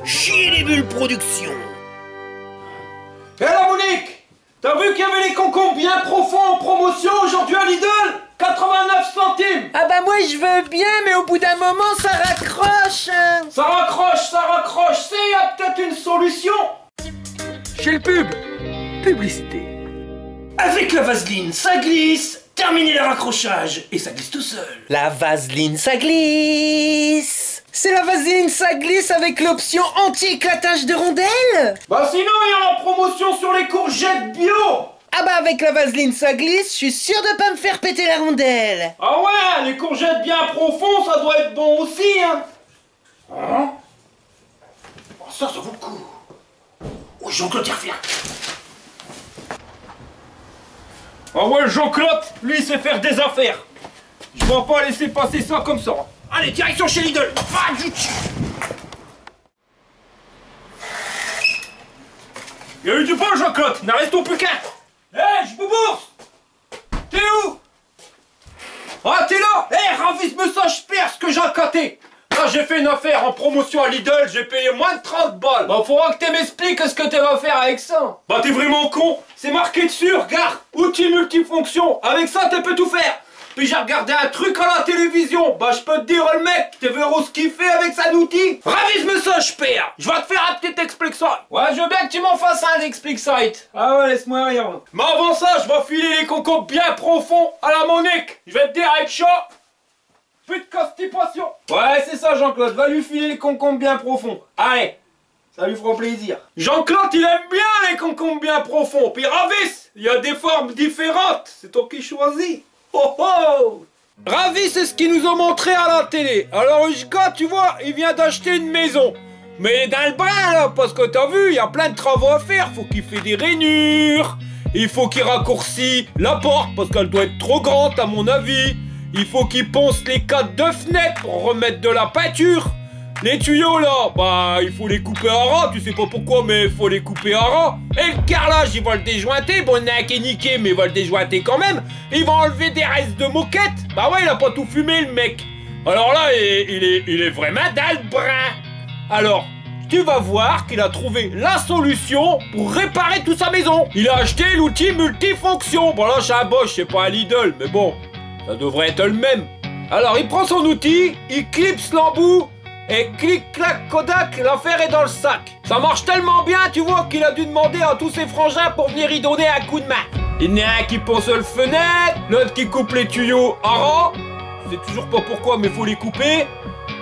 Chier les bulles production. Hé la Monique, t'as vu qu'il y avait les concombres bien profonds en promotion aujourd'hui à Lidl? 89 centimes. Ah bah moi je veux bien, mais au bout d'un moment ça raccroche. Ça raccroche, c'est y a peut-être une solution. Chez le pub. Publicité. Avec la vaseline, ça glisse. Terminez le raccrochage et ça glisse tout seul. La vaseline ça glisse. C'est la vaseline ça glisse avec l'option anti-éclatage de rondelles. Bah sinon il y a la promotion sur les courgettes bio. Ah bah avec la vaseline ça glisse, je suis sûr de pas me faire péter la rondelle. Ah ouais, les courgettes bien profonds, ça doit être bon aussi, hein. Hein? Oh, ça vaut le coup. Oh, Jean-Claude, il revient. Ah ouais, Jean-Claude, lui, il sait faire des affaires. Je vais pas laisser passer ça comme ça. Allez, direction chez Lidl. Il y a eu du bon, Jean-Claude, n'en restons plus qu'un. Hé, je vous bourse. T'es où? Ah, t'es là? Hé, ravise-moi ça, je perds ce que j'ai accaté. Là, j'ai fait une affaire en promotion à Lidl, j'ai payé moins de 30 balles. Bah, faudra que tu m'expliques ce que tu vas faire avec ça. Bah, t'es vraiment con. C'est marqué dessus, regarde. Outil multifonction. Avec ça, tu peux tout faire. Puis j'ai regardé un truc à la télévision. Bah, je peux te dire, le mec, tu veux ce qu'il fait avec sa outil? Ravise-moi ça, je perds. Je vais te faire un petit explique ça. Ouais, je veux bien que tu m'en fasses un explique site. Ah ouais, laisse-moi rien. Mais avant ça, je vais filer les concombres bien profonds à la Monique. Je vais te dire avec chaud. Plus de constipation. Ouais, c'est ça, Jean-Claude. Va lui filer les concombres bien profonds. Allez, ça lui fera plaisir. Jean-Claude, il aime bien les concombres bien profonds. Puis Ravis, il y a des formes différentes. C'est toi qui choisis. Oh oh! Ravis, c'est ce qu'ils nous ont montré à la télé. Alors, Ushka, tu vois, il vient d'acheter une maison. Mais dans le brin, là, parce que t'as vu, il y a plein de travaux à faire. Faut qu'il fait des rainures. Il faut qu'il raccourcisse la porte, parce qu'elle doit être trop grande, à mon avis. Il faut qu'il ponce les cadres de fenêtre pour remettre de la peinture. Les tuyaux là, bah il faut les couper à ras, tu sais pas pourquoi mais il faut les couper à ras. Et le carrelage, il va le déjointer, bon il y en a un qui est niqué mais il va le déjointer quand même. Il va enlever des restes de moquette, bah ouais il a pas tout fumé le mec. Alors là il est vraiment dans le brin. Alors tu vas voir qu'il a trouvé la solution pour réparer toute sa maison. Il a acheté l'outil multifonction. Bon là c'est un Bosch, c'est pas un Lidl, mais bon, ça devrait être le même. Alors il prend son outil, il clipse l'embout, et clic-clac Kodak, l'affaire est dans le sac. Ça marche tellement bien, tu vois, qu'il a dû demander à tous ses frangins pour venir y donner un coup de main. Il y en a un qui ponce le fenêtre, l'autre qui coupe les tuyaux à ras. Je sais toujours pas pourquoi, mais faut les couper.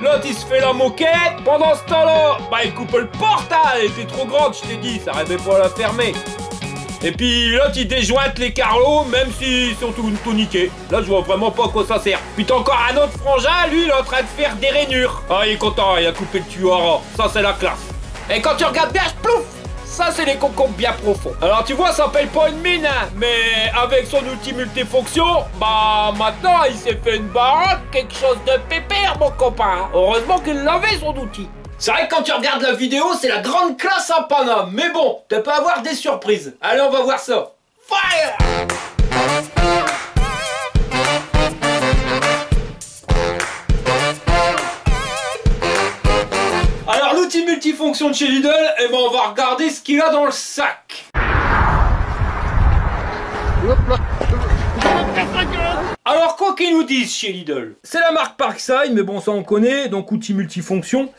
L'autre il se fait la moquette. Pendant ce temps-là, bah il coupe le portail. Elle était trop grande, je t'ai dit, ça n'arrivait pas à la fermer. Et puis l'autre il déjointe les carreaux, même s'ils sont tout niqués. Là je vois vraiment pas à quoi ça sert. Puis t'as encore un autre frangin, lui il est en train de faire des rainures. Ah il est content, il a coupé le tuyau à ras. Ça c'est la classe. Et quand tu regardes bien, plouf, ça c'est les concombres bien profonds. Alors tu vois ça paye pas une mine, hein, mais avec son outil multifonction, bah maintenant il s'est fait une baraque, quelque chose de pépère mon copain. Heureusement qu'il avait son outil. C'est vrai que quand tu regardes la vidéo, c'est la grande classe à Paname. Mais bon, tu peux avoir des surprises. Allez, on va voir ça. Fire! Alors, l'outil multifonction de chez Lidl, eh ben, on va regarder ce qu'il a dans le sac. Alors, quoi qu'ils nous disent chez Lidl, c'est la marque Parkside, mais bon, ça on connaît, donc outil multifonction.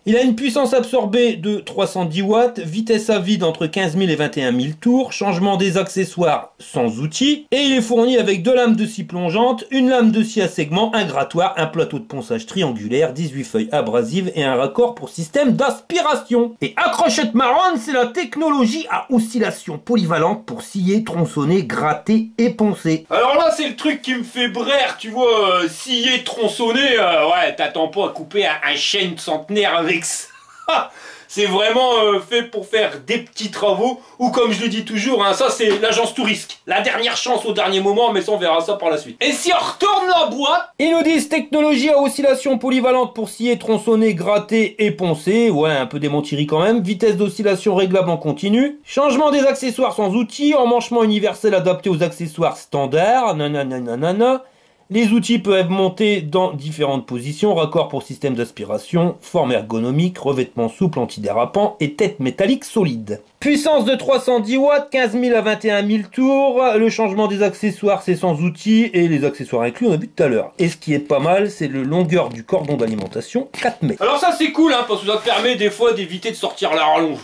Il a une puissance absorbée de 310 watts, vitesse à vide entre 15 000 et 21 000 tours, changement des accessoires sans outils, et il est fourni avec 2 lames de scie plongeantes, une lame de scie à segment, un grattoir, un plateau de ponçage triangulaire, 18 feuilles abrasives et un raccord pour système d'aspiration. Et accrochette marronne, c'est la technologie à oscillation polyvalente pour scier, tronçonner, gratter et poncer. Alors là, c'est le truc qui me fait braire, tu vois, scier, tronçonner, ouais, t'attends pas à couper un chêne centenaire avec ça. C'est vraiment fait pour faire des petits travaux, ou comme je le dis toujours, hein, ça c'est l'agence touriste. La dernière chance au dernier moment, mais ça on verra ça par la suite. Et si on retourne la boîte, ils nous disent technologie à oscillation polyvalente pour scier, tronçonner, gratter et poncer. Ouais, un peu démentirie quand même. Vitesse d'oscillation réglable en continu. Changement des accessoires sans outils. Emmanchement universel adapté aux accessoires standards. Nanana. Les outils peuvent monter dans différentes positions, raccord pour système d'aspiration, forme ergonomique, revêtement souple antidérapant et tête métallique solide. Puissance de 310 watts, 15 000 à 21 000 tours, le changement des accessoires c'est sans outils et les accessoires inclus on a vu tout à l'heure. Et ce qui est pas mal c'est le longueur du cordon d'alimentation, 4 mètres. Alors ça c'est cool hein, parce que ça te permet des fois d'éviter de sortir la rallonge.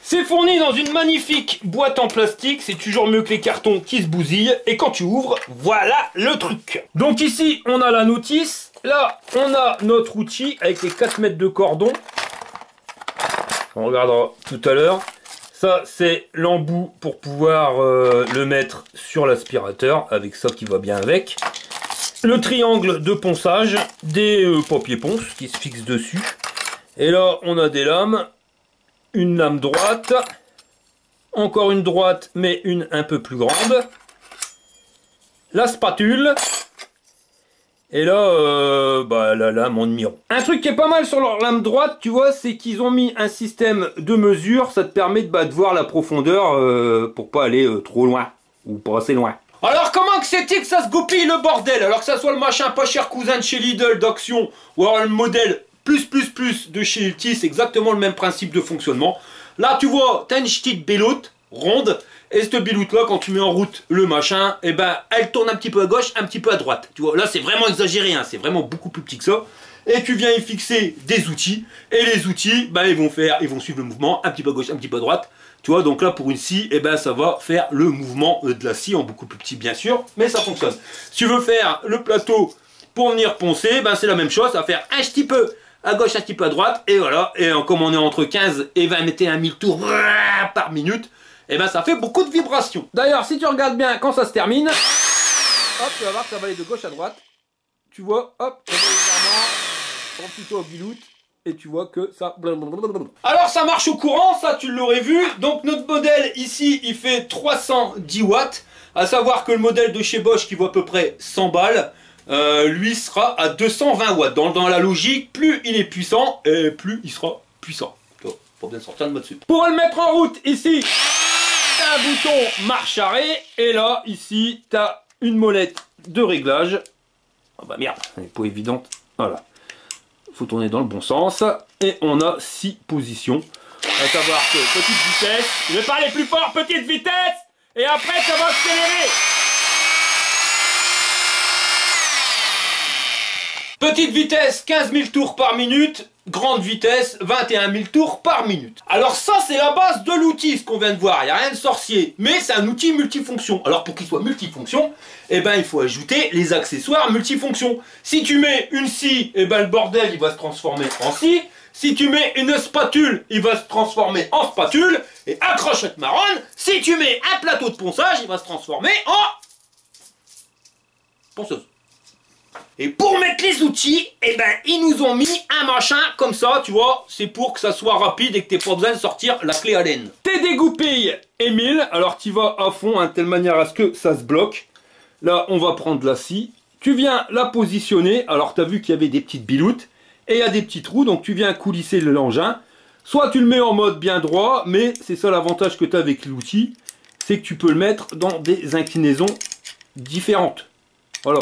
C'est fourni dans une magnifique boîte en plastique, c'est toujours mieux que les cartons qui se bousillent, et quand tu ouvres, voilà le truc. Donc ici, on a la notice, là, on a notre outil avec les 4 mètres de cordon. On regardera tout à l'heure. Ça, c'est l'embout pour pouvoir le mettre sur l'aspirateur, avec ça qui va bien avec. Le triangle de ponçage, des papiers ponce qui se fixent dessus. Et là, on a des lames. Une lame droite, encore une droite, mais une un peu plus grande. La spatule. Et là, la lame en demi-rond. Un truc qui est pas mal sur leur lame droite, tu vois, c'est qu'ils ont mis un système de mesure. Ça te permet de voir la profondeur pour pas aller trop loin. Ou pas assez loin. Alors comment que c'est-il que ça se goupille le bordel? Alors que ça soit le machin pas cher cousin de chez Lidl d'Action, ou alors le modèle plus de chez Ilti, c'est exactement le même principe de fonctionnement. Là tu vois, t'as une petite biloute ronde, et cette biloute là quand tu mets en route le machin, et ben elle tourne un petit peu à gauche, un petit peu à droite. Tu vois, là c'est vraiment exagéré, hein, c'est vraiment beaucoup plus petit que ça. Et tu viens y fixer des outils, et les outils, ben, ils vont suivre le mouvement, un petit peu à gauche, un petit peu à droite. Tu vois, donc là pour une scie, et ben ça va faire le mouvement de la scie en beaucoup plus petit bien sûr, mais ça fonctionne. Si tu veux faire le plateau pour venir poncer, ben c'est la même chose, ça va faire un petit peu à gauche, un petit peu à droite, et voilà, et comme on est entre 15 et 21 000 tours par minute, et ben ça fait beaucoup de vibrations. D'ailleurs, si tu regardes bien quand ça se termine, hop, tu vas voir que ça va aller de gauche à droite, tu vois, hop, légèrement, plutôt au biloute, et tu vois que ça... Alors ça marche au courant, ça tu l'aurais vu, donc notre modèle ici, il fait 310 watts, à savoir que le modèle de chez Bosch qui vaut à peu près 100 balles, lui sera à 220 watts. Dans la logique, plus il est puissant, et plus il sera puissant. Pour bien sortir le mode sup. Pour le mettre en route, ici, t'as un bouton marche arrêt, et là, ici, t'as une molette de réglage. Ah bah merde, elle n'est pas évidente. Voilà. Faut tourner dans le bon sens, et on a 6 positions. À savoir que petite vitesse, je vais parler plus fort, petite vitesse, et après ça va accélérer. Petite vitesse, 15 000 tours par minute. Grande vitesse, 21 000 tours par minute. Alors ça, c'est la base de l'outil, ce qu'on vient de voir. Il n'y a rien de sorcier. Mais c'est un outil multifonction. Alors pour qu'il soit multifonction, eh ben, il faut ajouter les accessoires multifonctions. Si tu mets une scie, eh ben, le bordel, il va se transformer en scie. Si tu mets une spatule, il va se transformer en spatule. Et accrochette marronne, si tu mets un plateau de ponçage, il va se transformer en ponceuse. Et pour mettre les outils, eh ben, ils nous ont mis un machin comme ça, tu vois, c'est pour que ça soit rapide et que tu n'aies pas besoin de sortir la clé Allen. Tes dégoupilles, Émile, alors tu vas à fond, hein, de telle manière à ce que ça se bloque. Là, on va prendre la scie, tu viens la positionner, alors tu as vu qu'il y avait des petites biloutes, et il y a des petits trous, donc tu viens coulisser l'engin. Soit tu le mets en mode bien droit, mais c'est ça l'avantage que tu as avec l'outil, c'est que tu peux le mettre dans des inclinaisons différentes. Voilà.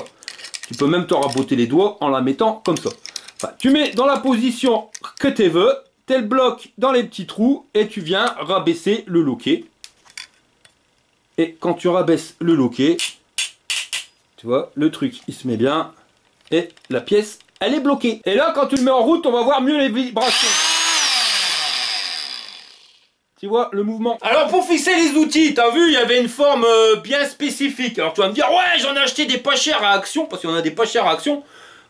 Tu peux même te raboter les doigts en la mettant comme ça. Enfin, tu mets dans la position que tu veux, tu le bloc dans les petits trous et tu viens rabaisser le loquet. Et quand tu rabaisses le loquet, tu vois, le truc il se met bien et la pièce elle est bloquée. Et là quand tu le mets en route, on va voir mieux les vibrations. Tu vois le mouvement. Alors pour fixer les outils, t'as vu, il y avait une forme bien spécifique. Alors tu vas me dire, ouais, j'en ai acheté des pas chers à Action, parce qu'il y en a des pas chers à Action.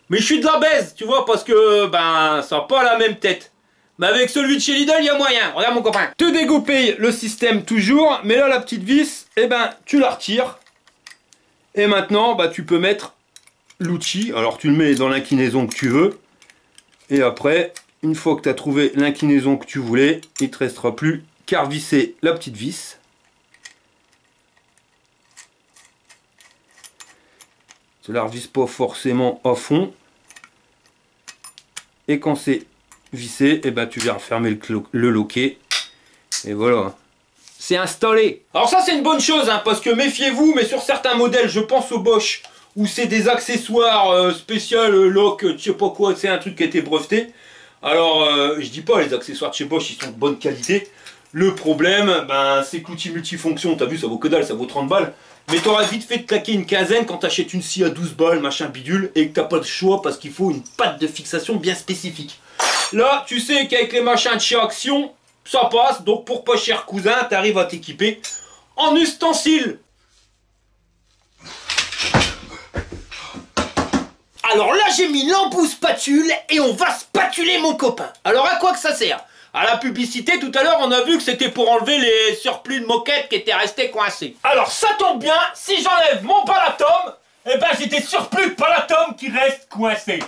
Mais je suis de la baise, tu vois, parce que, ben, ça n'a pas la même tête. Mais avec celui de chez Lidl, il y a moyen. Regarde mon copain. Tu dégoupilles le système toujours, mais là, la petite vis, eh ben, tu la retires. Et maintenant, bah, tu peux mettre l'outil. Alors tu le mets dans l'inclinaison que tu veux. Et après, une fois que tu as trouvé l'inclinaison que tu voulais, il ne te restera plus qu'à revisser la petite vis. Tu la revises pas forcément à fond. Et quand c'est vissé, eh ben, tu viens refermer le loquet. Et voilà. C'est installé. Alors ça c'est une bonne chose, hein, parce que méfiez-vous, mais sur certains modèles, je pense au Bosch ou c'est des accessoires spécial lock, je sais pas quoi, c'est un truc qui a été breveté. Alors, je dis pas, les accessoires de chez Bosch, ils sont de bonne qualité. Le problème, ben, c'est que l'outil multifonction, t'as vu, ça vaut que dalle, ça vaut 30 balles. Mais t'auras vite fait de claquer une quinzaine quand t'achètes une scie à 12 balles, machin bidule, et que t'as pas de choix parce qu'il faut une patte de fixation bien spécifique. Là, tu sais qu'avec les machins de chez Action, ça passe, donc pour pas cher cousin, t'arrives à t'équiper en ustensiles. Alors là, j'ai mis l'embout spatule et on va spatuler mon copain. Alors à quoi que ça sert? À la publicité, tout à l'heure, on a vu que c'était pour enlever les surplus de moquettes qui étaient restés coincés. Alors ça tombe bien, si j'enlève mon palatum, eh ben j'ai des surplus de palatum qui restent coincés.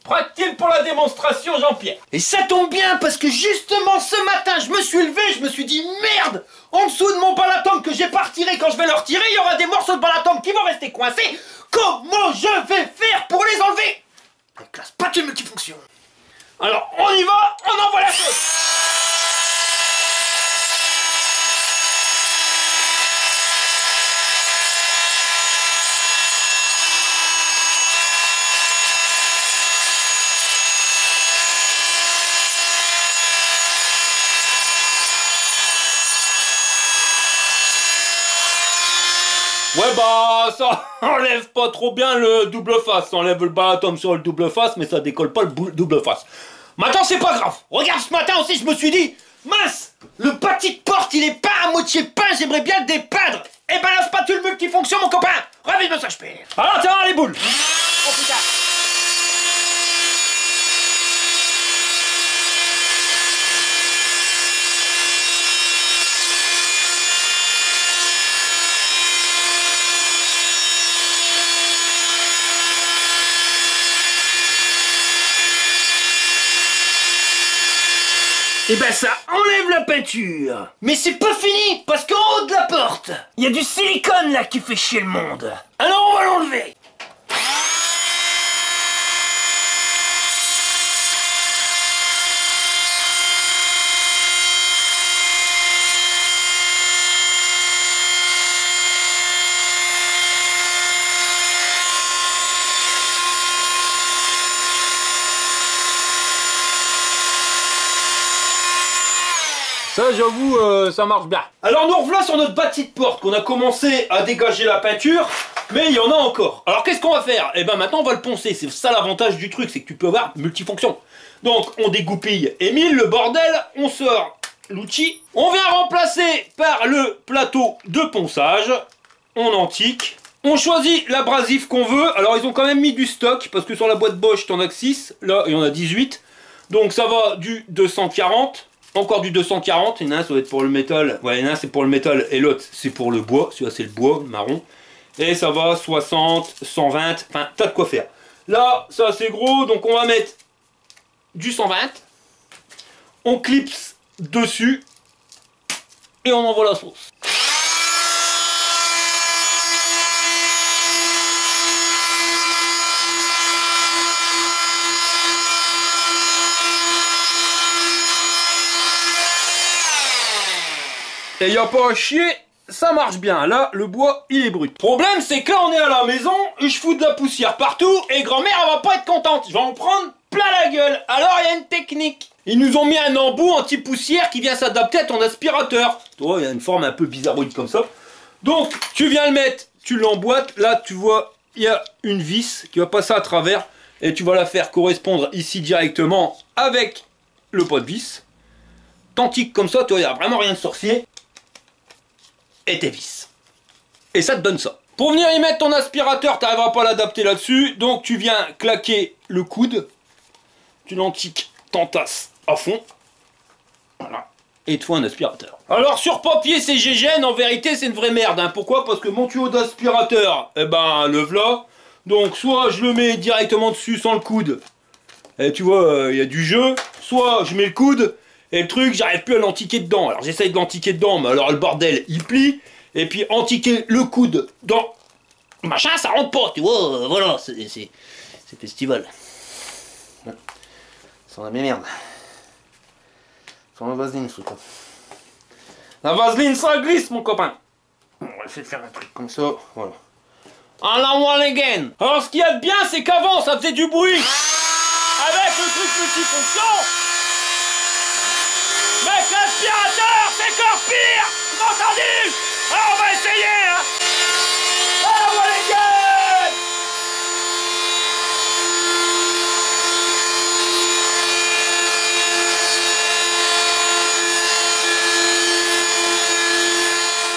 Prête-t-il pour la démonstration, Jean-Pierre? Et ça tombe bien parce que justement ce matin, je me suis levé, je me suis dit merde, en dessous de mon palatum que j'ai pas retiré, quand je vais le retirer, il y aura des morceaux de palatum qui vont rester coincés. Comment je vais faire pour les enlever? Avec la spatule multifonction. Alors on y va, on envoie la sauce. Ouais bah ça enlève pas trop bien le double face, ça enlève le balatum sur le double face mais ça décolle pas le double face. Maintenant c'est pas grave, regarde ce matin aussi je me suis dit, mince, le bâti de porte il est pas à moitié peint, j'aimerais bien le dépeindre. Et ben la spatule multifonction mon copain, ravi de me sache-père. Alors tiens les boules. Oh putain. Et ben ça enlève la peinture. Mais c'est pas fini, parce qu'en haut de la porte, Il y a du silicone là qui fait chier le monde. Alors on va l'enlever. Ça j'avoue, ça marche bien. Alors nous revoilà sur notre bâti de porte qu'on a commencé à dégager la peinture, mais il y en a encore. Alors qu'est-ce qu'on va faire? Eh ben maintenant on va le poncer, c'est ça l'avantage du truc, c'est que tu peux avoir multifonction. Donc on dégoupille Émile, le bordel, on sort l'outil, on vient remplacer par le plateau de ponçage, on antique, on choisit l'abrasif qu'on veut. Alors ils ont quand même mis du stock, parce que sur la boîte Bosch t'en as que 6, là il y en a 18, donc ça va du 240, encore du 240, il y en a un ça va être pour le métal, ouais il y en a un c'est pour le métal et l'autre c'est pour le bois, celui-là c'est le bois marron, et ça va 60, 120, enfin t'as de quoi faire. Là ça c'est gros, donc on va mettre du 120, on clipse dessus et on envoie la sauce. Et y a pas à chier, ça marche bien. Là, le bois, il est brut. Problème, c'est que là, on est à la maison, et je fous de la poussière partout, et grand-mère, elle va pas être contente. Je vais en prendre plein la gueule. Alors, il y a une technique. Ils nous ont mis un embout anti-poussière qui vient s'adapter à ton aspirateur. Tu vois, il y a une forme un peu bizarroïde comme ça. Donc, tu viens le mettre, tu l'emboîtes. Là, tu vois, il y a une vis qui va passer à travers, et tu vas la faire correspondre ici directement avec le pot de vis. Tantique comme ça, tu vois, il n'y a vraiment rien de sorcier. Et tes vis. Et ça te donne ça. Pour venir y mettre ton aspirateur, tu n'arriveras pas à l'adapter là-dessus. Donc tu viens claquer le coude. Tu l'antiques, t'entasses à fond. Voilà. Et te faut un aspirateur. Alors sur papier c'est GGN, en vérité c'est une vraie merde. Hein. Pourquoi? Parce que mon tuyau d'aspirateur, eh ben le v'là. Donc soit je le mets directement dessus sans le coude. Et tu vois, il y a du jeu. Soit je mets le coude. Et le truc, j'arrive plus à l'antiquer dedans. Alors j'essaye de l'antiquer dedans, mais alors le bordel, il plie. Et puis antiquer le coude dans machin, ça rentre pas, tu vois. Voilà, c'est festival. Ça la merde. Sans la vaseline, ce truc. La vaseline, ça glisse, mon copain. On va essayer de faire un truc comme ça. Voilà. En la one again. Alors, ce qu'il y a de bien, c'est qu'avant, ça faisait du bruit. Avec le truc multifonction. Mais avec l'aspirateur, c'est encore pire. Vous m'entendez? Alors, on va essayer, hein. Ah, one again.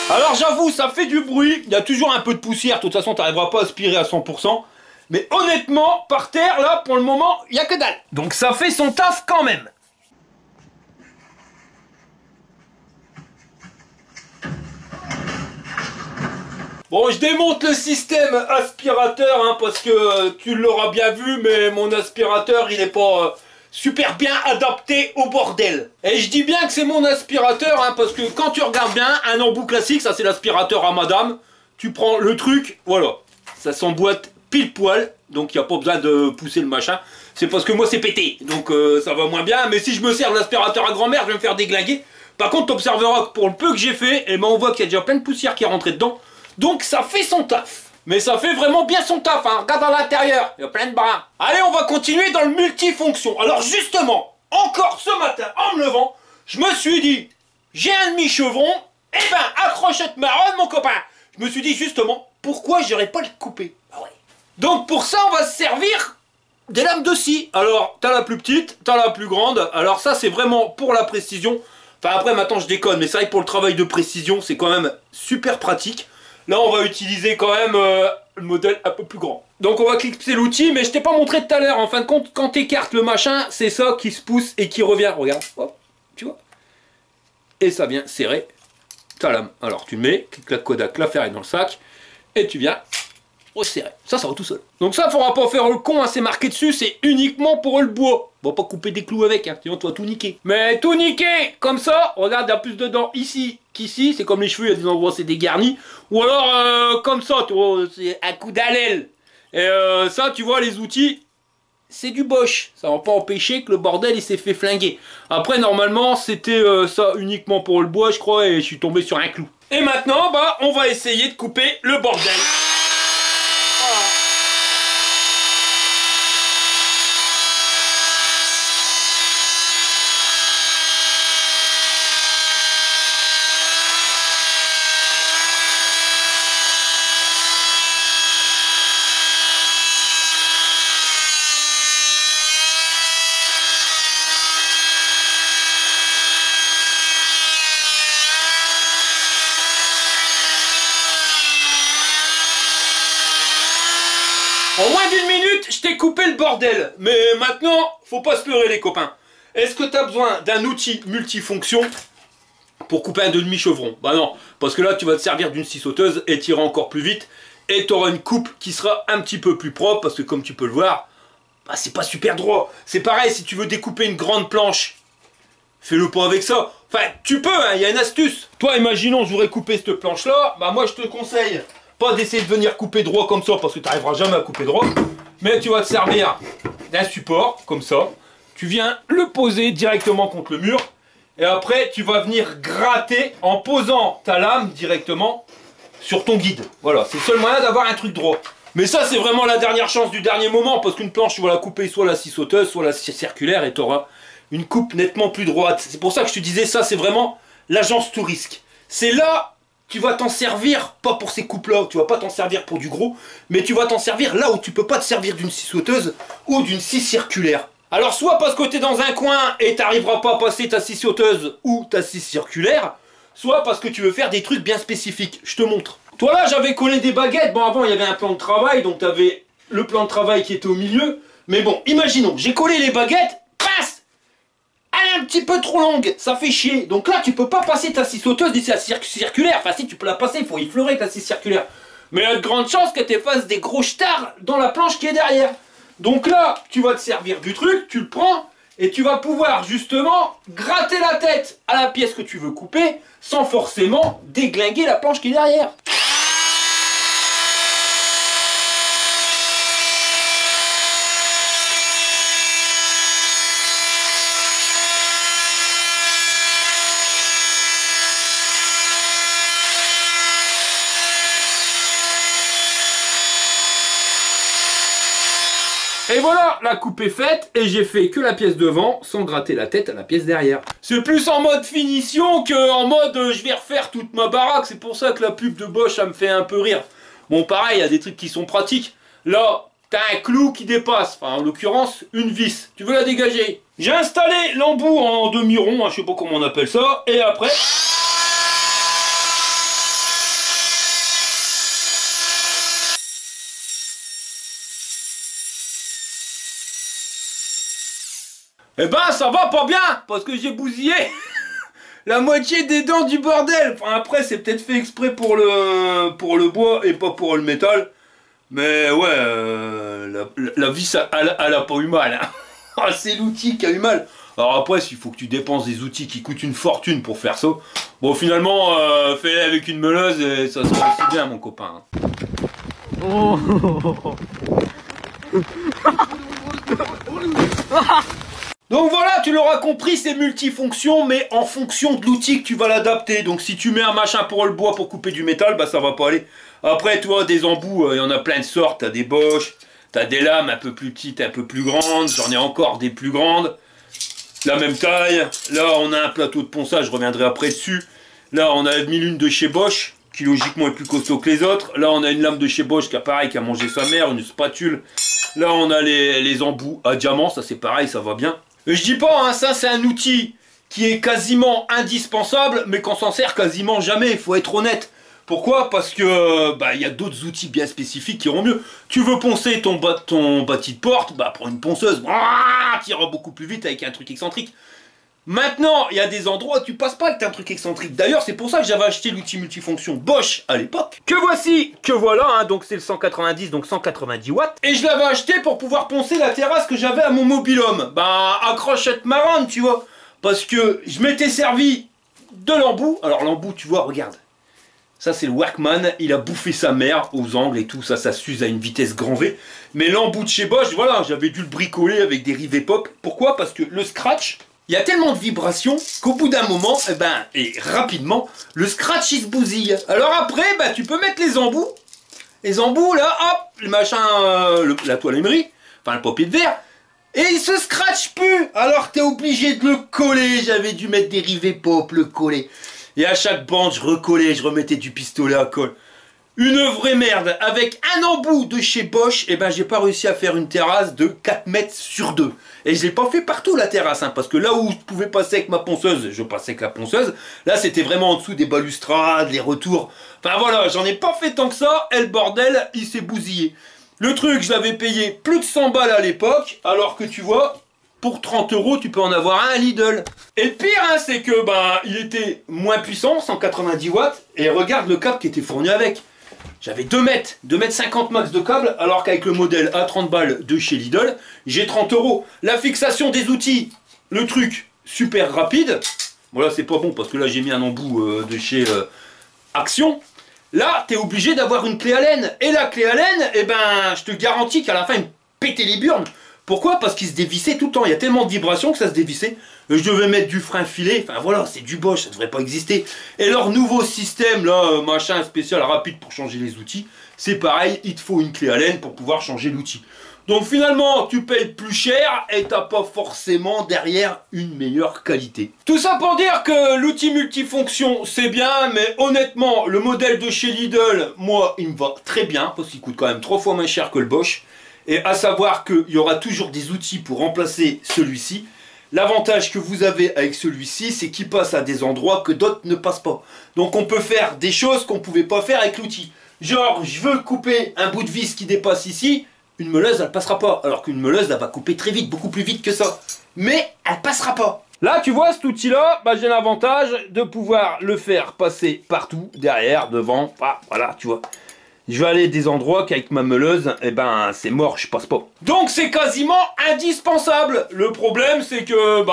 Alors j'avoue, ça fait du bruit, il y a toujours un peu de poussière, de toute façon t'arriveras pas à aspirer à 100%. Mais honnêtement, par terre, là, pour le moment, il y a que dalle. Donc ça fait son taf quand même. Bon, je démonte le système aspirateur, hein, parce que tu l'auras bien vu, mais mon aspirateur, il est pas... super bien adapté au bordel. Et je dis bien que c'est mon aspirateur, hein, parce que quand tu regardes bien, un embout classique, ça c'est l'aspirateur à madame. Tu prends le truc, voilà, ça s'emboîte pile poil, donc il n'y a pas besoin de pousser le machin. C'est parce que moi c'est pété, donc ça va moins bien. Mais si je me sers de l'aspirateur à grand-mère, je vais me faire déglinguer. Par contre, tu observeras que pour le peu que j'ai fait, eh ben, on voit qu'il y a déjà plein de poussière qui est rentrée dedans. Donc ça fait son taf. Mais ça fait vraiment bien son taf, hein. Regarde à l'intérieur, il y a plein de brins. Allez, on va continuer dans le multifonction. Alors justement, encore ce matin, en me levant, je me suis dit, j'ai un demi-chevron, eh ben, accrochette marronne, mon copain. Je me suis dit justement, pourquoi j'aurais pas le couper? Ah ouais. Donc pour ça, on va se servir des lames de scie. Alors, t'as la plus petite, t'as la plus grande. Alors ça, c'est vraiment pour la précision. Enfin après, maintenant, je déconne, mais c'est vrai que pour le travail de précision, c'est quand même super pratique. Là, on va utiliser quand même le modèle un peu plus grand. Donc, on va clipser l'outil, mais je t'ai pas montré tout à l'heure. En fin de compte, quand tu écartes le machin, c'est ça qui se pousse et qui revient. Regarde, hop, tu vois. Et ça vient serrer ta lame. Alors, tu mets, clique la Kodak, la ferraille dans le sac, et tu viens resserrer. Ça va tout seul. Donc ça, faudra pas faire le con, hein, c'est marqué dessus, c'est uniquement pour le bois. On va pas couper des clous avec, hein, sinon tu vas tout niquer. Mais tout niquer, comme ça, regarde, il y a plus dedans ici qu'ici, c'est comme les cheveux, il y a des endroits c'est dégarni. Ou alors, comme ça, tu vois, c'est un coup d'allèle. Et ça, tu vois, les outils, c'est du Bosch. Ça va pas empêcher que le bordel, il s'est fait flinguer. Après, normalement, c'était ça uniquement pour le bois, je crois, et je suis tombé sur un clou. Et maintenant, bah, on va essayer de couper le bordel. En moins d'une minute, je t'ai coupé le bordel. Mais maintenant, faut pas se leurrer les copains. Est-ce que tu as besoin d'un outil multifonction pour couper un demi-chevron? Bah non, parce que là, tu vas te servir d'une scie sauteuse et tu iras encore plus vite. Et tu auras une coupe qui sera un petit peu plus propre, parce que comme tu peux le voir, bah, c'est pas super droit. C'est pareil, si tu veux découper une grande planche, fais-le pas avec ça. Enfin, tu peux, hein, y a une astuce. Toi, imaginons, je voudrais couper cette planche-là, bah moi, je te conseille pas d'essayer de venir couper droit comme ça, parce que tu n'arriveras jamais à couper droit. Mais tu vas te servir d'un support, comme ça. Tu viens le poser directement contre le mur. Et après, tu vas venir gratter en posant ta lame directement sur ton guide. Voilà, c'est le seul moyen d'avoir un truc droit. Mais ça, c'est vraiment la dernière chance du dernier moment, parce qu'une planche, tu vas la couper soit la scie sauteuse, soit la scie circulaire, et tu auras une coupe nettement plus droite. C'est pour ça que je te disais, ça, c'est vraiment l'agence tout risque. C'est là tu vas t'en servir, pas pour ces coupes-là, tu vas pas t'en servir pour du gros, mais tu vas t'en servir là où tu peux pas te servir d'une scie sauteuse ou d'une scie circulaire. Alors soit parce que tu es dans un coin et t'arriveras pas à passer ta scie sauteuse ou ta scie circulaire, soit parce que tu veux faire des trucs bien spécifiques. Je te montre. Toi là, j'avais collé des baguettes. Bon, avant il y avait un plan de travail, donc tu avais le plan de travail qui était au milieu. Mais bon, imaginons, j'ai collé les baguettes, passe. Elle est un petit peu trop longue, ça fait chier. Donc là, tu peux pas passer ta scie sauteuse d'ici à circulaire. Enfin, si tu peux la passer, il faut effleurer ta scie circulaire. Mais il y a de grandes chances que tu fasses des gros stars dans la planche qui est derrière. Donc là, tu vas te servir du truc, tu le prends, et tu vas pouvoir justement gratter la tête à la pièce que tu veux couper, sans forcément déglinguer la planche qui est derrière. voilà, la coupe est faite et j'ai fait que la pièce devant sans gratter la tête à la pièce derrière. C'est plus en mode finition que en mode je vais refaire toute ma baraque. C'est pour ça que la pub de Bosch, ça me fait un peu rire. Bon, pareil, il y a des trucs qui sont pratiques. Là, t'as un clou qui dépasse, enfin en l'occurrence une vis. Tu veux la dégager? J'ai installé l'embout en demi-rond, hein, je sais pas comment on appelle ça, et après... Eh ben ça va pas bien, parce que j'ai bousillé la moitié des dents du bordel. Enfin après c'est peut-être fait exprès pour le bois et pas pour le métal. Mais ouais, la vis elle a pas eu mal. Hein. C'est l'outil qui a eu mal. Alors après s'il faut que tu dépenses des outils qui coûtent une fortune pour faire ça. Bon finalement fais-le avec une meuleuse et ça sera aussi bien mon copain. Hein. Donc voilà, tu l'auras compris, c'est multifonction, mais en fonction de l'outil que tu vas l'adapter. Donc si tu mets un machin pour le bois pour couper du métal, bah ça va pas aller. Après, toi, des embouts, il y en a plein de sortes. T'as des Bosch, t'as des lames un peu plus petites, un peu plus grandes. J'en ai encore des plus grandes. La même taille. Là, on a un plateau de ponçage, je reviendrai après dessus. Là, on a mis l'une de chez Bosch, qui logiquement est plus costaud que les autres. Là, on a une lame de chez Bosch qui a pareil, qui a mangé sa mère, une spatule. Là, on a les embouts à diamant, ça c'est pareil, ça va bien. Je dis pas, hein, ça c'est un outil qui est quasiment indispensable, mais qu'on s'en sert quasiment jamais, il faut être honnête. Pourquoi? Parce que bah, y a d'autres outils bien spécifiques qui iront mieux. Tu veux poncer ton bâti de porte, bah prends une ponceuse, tu iras beaucoup plus vite avec un truc excentrique. Maintenant, il y a des endroits où tu passes pas avec un truc excentrique. D'ailleurs, c'est pour ça que j'avais acheté l'outil multifonction Bosch à l'époque. Que voici, que voilà, hein, donc c'est le 190, donc 190 watts. Et je l'avais acheté pour pouvoir poncer la terrasse que j'avais à mon mobil-home. Bah, accrochette marrante, tu vois. Parce que je m'étais servi de l'embout. Alors l'embout, tu vois, regarde. Ça, c'est le Workman. Il a bouffé sa mère aux angles et tout. Ça s'use à une vitesse grand V. Mais l'embout de chez Bosch, voilà, j'avais dû le bricoler avec des rivets pop. Pourquoi? Parce que le scratch... Il y a tellement de vibrations qu'au bout d'un moment, et rapidement, le scratch il se bousille. Alors après, tu peux mettre les embouts. Les embouts là, hop, le machin, la toile émerie, enfin le papier de verre, et il se scratch plus. Alors t'es obligé de le coller. J'avais dû mettre des rivets pop, le coller. Et à chaque bande, je recollais, je remettais du pistolet à colle. Une vraie merde. Avec un embout de chez Bosch, j'ai pas réussi à faire une terrasse de 4 mètres sur 2. Et je l'ai pas fait partout la terrasse, hein, parce que là où je pouvais passer avec ma ponceuse, je passais avec la ponceuse. Là, c'était vraiment en dessous des balustrades, les retours. Enfin voilà, j'en ai pas fait tant que ça, et le bordel, il s'est bousillé. Le truc, je l'avais payé plus de 100 balles à l'époque, alors que tu vois, pour 30 €, tu peux en avoir un à Lidl. Et le pire, hein, c'est que il était moins puissant, 190 watts, et regarde le câble qui était fourni avec. J'avais 2 mètres 50 max de câble, alors qu'avec le modèle à 30 balles de chez Lidl, j'ai 30 €. La fixation des outils, le truc super rapide. Bon là c'est pas bon parce que là j'ai mis un embout de chez Action. Là t'es obligé d'avoir une clé Allen. Et la clé Allen, je te garantis qu'à la fin il me pétait les burnes. Pourquoi? Parce qu'il se dévissait tout le temps. Il y a tellement de vibrations que ça se dévissait. Je devais mettre du frein filé. Enfin voilà, c'est du Bosch, ça devrait pas exister. Et leur nouveau système, là, machin spécial rapide pour changer les outils, c'est pareil, il te faut une clé Allen pour pouvoir changer l'outil. Donc finalement, tu payes plus cher et t'as pas forcément derrière une meilleure qualité. Tout ça pour dire que l'outil multifonction, c'est bien, mais honnêtement, le modèle de chez Lidl, moi, il me va très bien, parce qu'il coûte quand même 3 fois moins cher que le Bosch. Et à savoir qu'il y aura toujours des outils pour remplacer celui-ci. L'avantage que vous avez avec celui-ci, c'est qu'il passe à des endroits que d'autres ne passent pas. Donc on peut faire des choses qu'on ne pouvait pas faire avec l'outil. Genre, je veux couper un bout de vis qui dépasse ici, une meuleuse, elle ne passera pas. Alors qu'une meuleuse, elle va couper très vite, beaucoup plus vite que ça. Mais elle ne passera pas. Là, tu vois, cet outil-là, j'ai l'avantage de pouvoir le faire passer partout, derrière, devant, voilà, tu vois. Je vais aller des endroits qu'avec ma meuleuse, c'est mort, je passe pas. Donc c'est quasiment indispensable. Le problème, c'est que,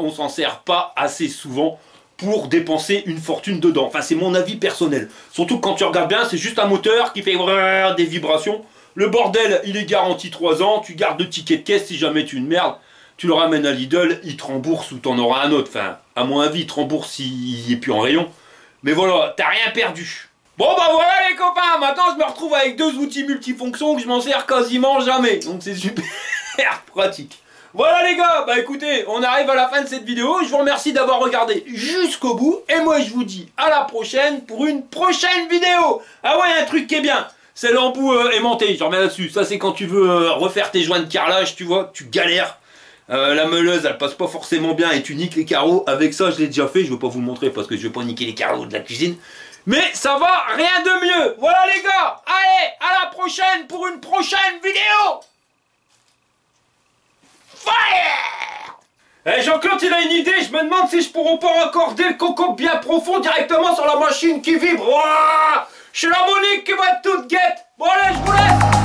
on s'en sert pas assez souvent pour dépenser une fortune dedans. Enfin, c'est mon avis personnel. Surtout que quand tu regardes bien, c'est juste un moteur qui fait des vibrations. Le bordel, il est garanti 3 ans. Tu gardes le ticket de caisse si jamais tu une merde. Tu le ramènes à Lidl, il te rembourse ou t'en auras un autre. Enfin, à mon avis, il te rembourse s'il est plus en rayon. Mais voilà, t'as rien perdu. Bon bah voilà les copains, maintenant je me retrouve avec deux outils multifonctions que je m'en sers quasiment jamais. Donc c'est super pratique. Voilà les gars, bah écoutez, on arrive à la fin de cette vidéo. Je vous remercie d'avoir regardé jusqu'au bout. Et moi je vous dis à la prochaine pour une prochaine vidéo. Ah ouais, un truc qui est bien, c'est l'embout aimanté, je remets là-dessus. Ça c'est quand tu veux refaire tes joints de carrelage, tu vois, tu galères. La meuleuse elle passe pas forcément bien et tu niques les carreaux. Avec ça je l'ai déjà fait, je vais pas vous le montrer parce que je vais pas niquer les carreaux de la cuisine. Mais ça va, rien de mieux. Voilà les gars, allez, à la prochaine pour une prochaine vidéo. Fire! Eh Jean-Claude il a une idée, je me demande si je pourrais pas raccorder le coco bien profond directement sur la machine qui vibre. Ouah, c'est la Monique qui va être toute guette. Bon allez, je vous laisse.